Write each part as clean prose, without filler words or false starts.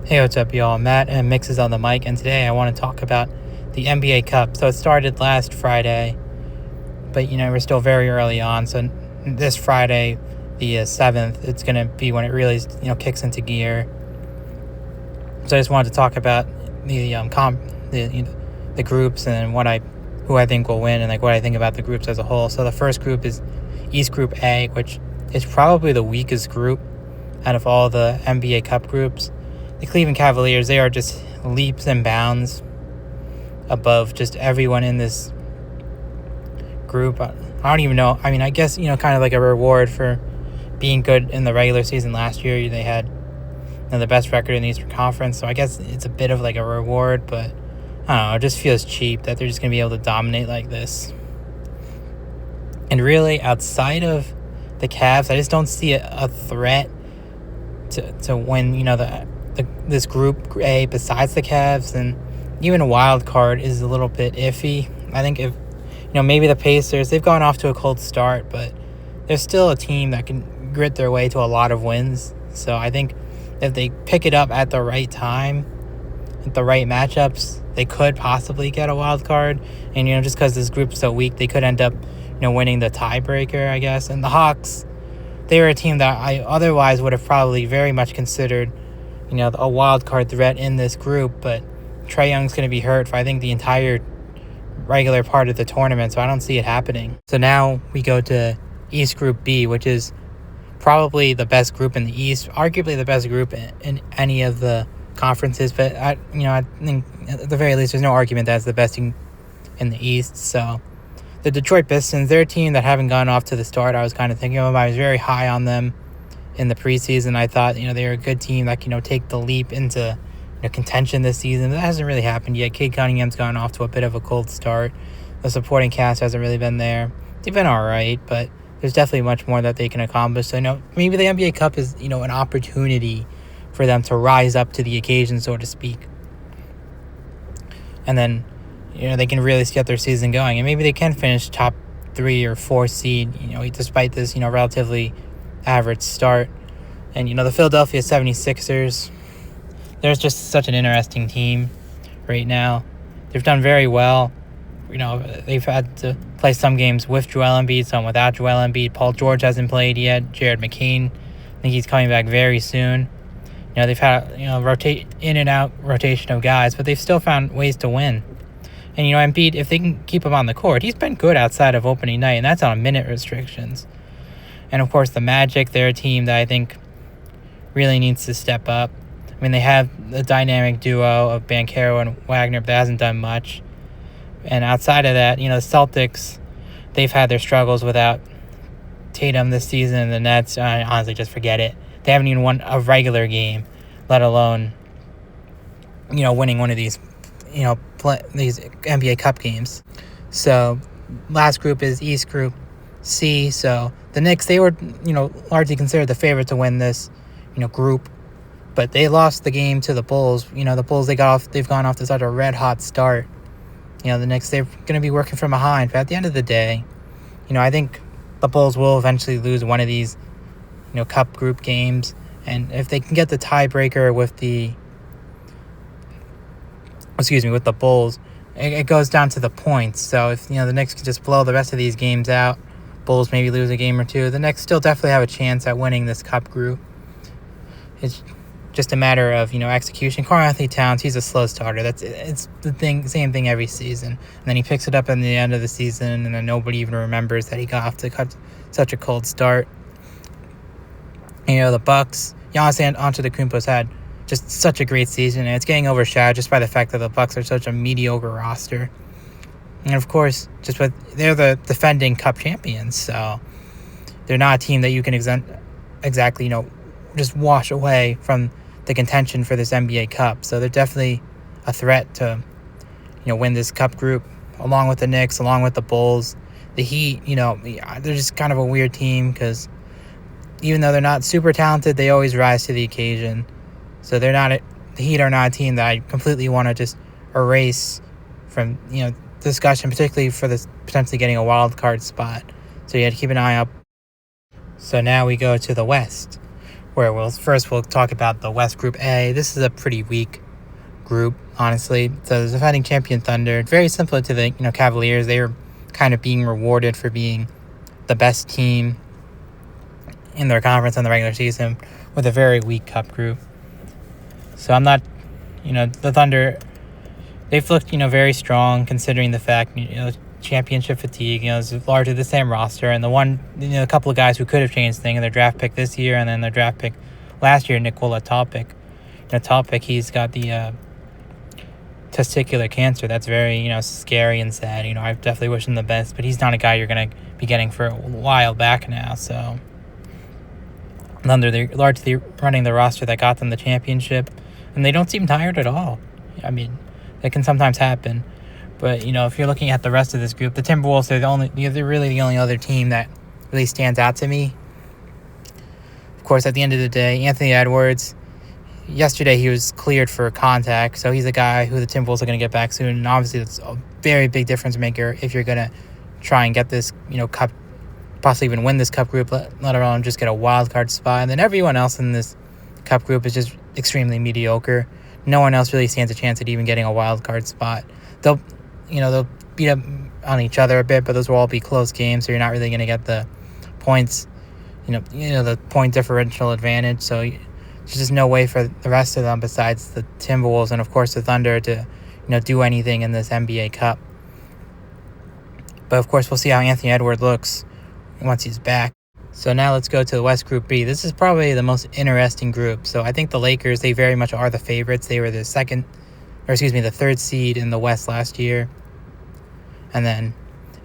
Hey, what's up, y'all? Matt and Mixes on the mic, and today I want to talk about the NBA Cup. So it started last Friday, but we're still very early on. So this Friday, the 7th, it's going to be when it really kicks into gear. So I just wanted to talk about the groups and who I think will win and what I think about the groups as a whole. So the first group is East Group A, which is probably the weakest group out of all the NBA Cup groups. The Cleveland Cavaliers, they are just leaps and bounds above just everyone in this group. I don't even know. I mean, I guess, kind of like a reward for being good in the regular season last year. They had the best record in the Eastern Conference, so I guess it's a bit of like a reward, but I don't know. It just feels cheap that they're just going to be able to dominate like this. And really, outside of the Cavs, I just don't see a threat to win, this Group A besides the Cavs, and even a wild card is a little bit iffy. I think if, maybe the Pacers, they've gone off to a cold start, but they're still a team that can grit their way to a lot of wins. So I think if they pick it up at the right time, at the right matchups, they could possibly get a wild card. And, just because this group's so weak, they could end up, winning the tiebreaker, I guess. And the Hawks, they were a team that I otherwise would have probably very much considered, a wild card threat in this group. But Trae Young's going to be hurt for, I think, the entire regular part of the tournament, so I don't see it happening. So now we go to East Group B, which is probably the best group in the East, arguably the best group in any of the conferences. But I think at the very least, there's no argument that it's the best in the East. So the Detroit Pistons, they're a team that haven't gone off to the start I was kind of thinking of. I was very high on them in the preseason. I thought, they were a good team that can, take the leap into contention this season. That hasn't really happened yet. Cade Cunningham's gone off to a bit of a cold start. The supporting cast hasn't really been there. They've been all right, but there's definitely much more that they can accomplish. So, maybe the NBA Cup is, an opportunity for them to rise up to the occasion, so to speak. And then, they can really get their season going. And maybe they can finish top 3 or 4 seed, despite this, relatively average start. And, the Philadelphia 76ers, they're just such an interesting team right now. They've done very well. They've had to play some games with Joel Embiid, some without Joel Embiid. Paul George hasn't played yet. Jared McCain, I think he's coming back very soon. They've had rotate in and out rotation of guys, but they've still found ways to win. And Embiid, if they can keep him on the court, he's been good outside of opening night, and that's on minute restrictions. And of course, the Magic, they're a team that I think really needs to step up. I mean, they have the dynamic duo of Banchero and Wagner, but that hasn't done much. And outside of that, the Celtics, they've had their struggles without Tatum this season. And the Nets, honestly, just forget it. They haven't even won a regular game, let alone, winning one of these, these NBA Cup games. So last group is East Group C. So the Knicks, they were, largely considered the favorite to win this, group. But they lost the game to the Bulls. The Bulls, they've gone off to such a red-hot start. The Knicks, they're going to be working from behind. But at the end of the day, I think the Bulls will eventually lose one of these, Cup group games. And if they can get the tiebreaker with the Bulls, it goes down to the points. So if, the Knicks can just blow the rest of these games out, Bulls maybe lose a game or two, the Knicks still definitely have a chance at winning this Cup group. It's just a matter of, execution. Karl-Anthony Towns, he's a slow starter. It's the same thing every season. And then he picks it up in the end of the season, and then nobody even remembers that he got off to such a cold start. The Bucks, Giannis Antetokounmpo's had just such a great season, and it's getting overshadowed just by the fact that the Bucks are such a mediocre roster. And of course, they're the defending Cup champions, so they're not a team that you can exactly, just wash away from the contention for this NBA Cup. So they're definitely a threat to, win this Cup group, along with the Knicks, along with the Bulls. The Heat, they're just kind of a weird team because even though they're not super talented, they always rise to the occasion. So the Heat are not a team that I completely want to just erase from, discussion, particularly for this potentially getting a wild card spot. So you had to keep an eye up. So now we go to the West, where we'll talk about the West Group A. This is a pretty weak group, honestly. So the defending champion Thunder, very similar to the Cavaliers. They were kind of being rewarded for being the best team in their conference in the regular season with a very weak cup group. So I'm not, the Thunder, they've looked, very strong considering the fact, championship fatigue, it's largely the same roster. And the one, a couple of guys who could have changed things, their draft pick this year and then their draft pick last year, Nikola Topic. Topic, he's got the testicular cancer. That's very, scary and sad. I definitely wish him the best, but he's not a guy you're going to be getting for a while back now. So Thunder, they're largely running the roster that got them the championship, and they don't seem tired at all. I mean, that can sometimes happen. But, if you're looking at the rest of this group, the Timberwolves are they're really the only other team that really stands out to me. Of course, at the end of the day, Anthony Edwards, yesterday he was cleared for contact, so he's a guy who the Timberwolves are going to get back soon. And obviously, that's a very big difference maker if you're going to try and get this, cup, possibly even win this cup group, let alone just get a wild card spot. And then everyone else in this cup group is just extremely mediocre. No one else really stands a chance at even getting a wild card spot. They'll beat up on each other a bit, but those will all be close games, so you're not really going to get the points, the point differential advantage. So there's just no way for the rest of them besides the Timberwolves and, of course, the Thunder to, do anything in this NBA Cup. But, of course, we'll see how Anthony Edwards looks once he's back. So now let's go to the West Group B. This is probably the most interesting group. So I think the Lakers, they very much are the favorites. They were the third seed in the West last year. And then,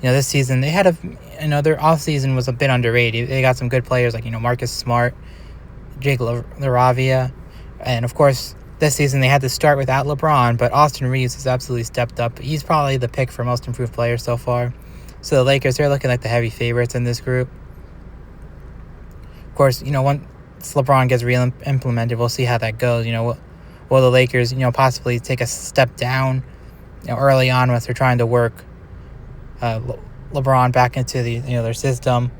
this season, they had their offseason was a bit underrated. They got some good players like, Marcus Smart, Jake LaRavia. And, of course, this season they had to start without LeBron, but Austin Reeves has absolutely stepped up. He's probably the pick for most improved player so far. So the Lakers, they're looking like the heavy favorites in this group. Of course, once LeBron gets re-implemented, we'll see how that goes. Will the Lakers, possibly take a step down, early on once they're trying to work LeBron back into the, their system.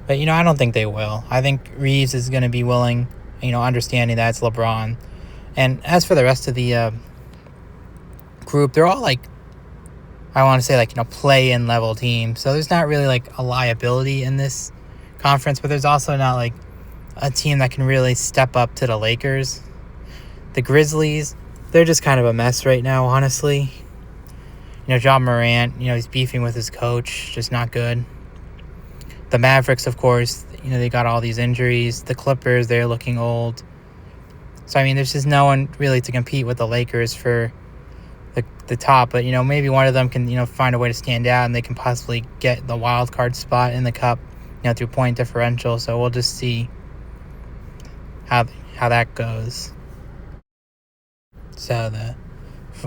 But, I don't think they will. I think Reeves is going to be willing, understanding that it's LeBron. And as for the rest of the group, they're all I want to say play-in level teams. So there's not really a liability in this conference, but there's also not a team that can really step up to the Lakers. The Grizzlies, they're just kind of a mess right now, honestly. John Morant, he's beefing with his coach, just not good. The Mavericks, of course, they got all these injuries. The Clippers, they're looking old. So, there's just no one really to compete with the Lakers for the top. But, maybe one of them can, find a way to stand out, and they can possibly get the wild card spot in the Cup, through point differential. So we'll just see how that goes. So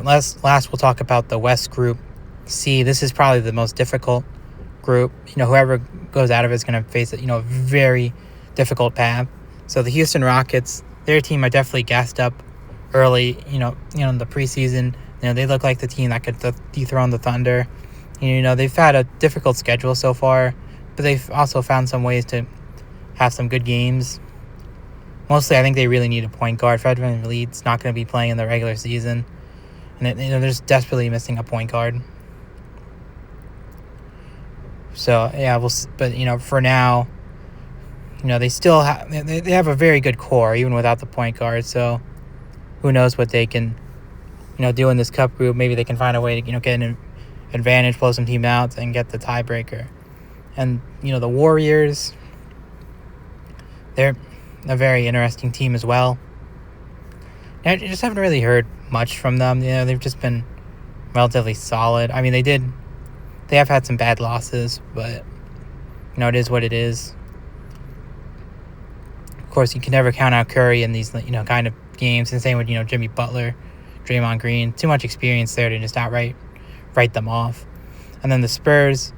last we'll talk about the West Group C. This is probably the most difficult group. Whoever goes out of it is going to face a very difficult path. So the Houston Rockets, their team are definitely gassed up early. In the preseason, they look like the team that could dethrone the Thunder. They've had a difficult schedule so far, but they've also found some ways to have some good games. Mostly, I think they really need a point guard. Fred VanVleet's not going to be playing in the regular season, and they're just desperately missing a point guard. So yeah, but for now, they still they have a very good core even without the point guard. So who knows what they can, do in this Cup group? Maybe they can find a way to get an advantage, blow some team out, and get the tiebreaker. And the Warriors, they're a very interesting team as well. I just haven't really heard much from them. They've just been relatively solid. They have had some bad losses, but it is what it is. Of course, you can never count out Curry in these kind of games, and same with Jimmy Butler, Draymond Green. Too much experience there to just outright write them off. And then the Spurs,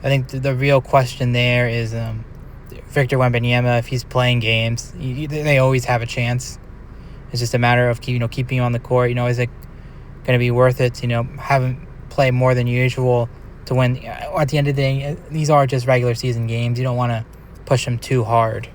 I think the real question there is Victor Wembanyama. If he's playing games, they always have a chance. It's just a matter of keeping him on the court. Is it going to be worth it to have him play more than usual to win? At the end of the day, these are just regular season games. You don't want to push him too hard.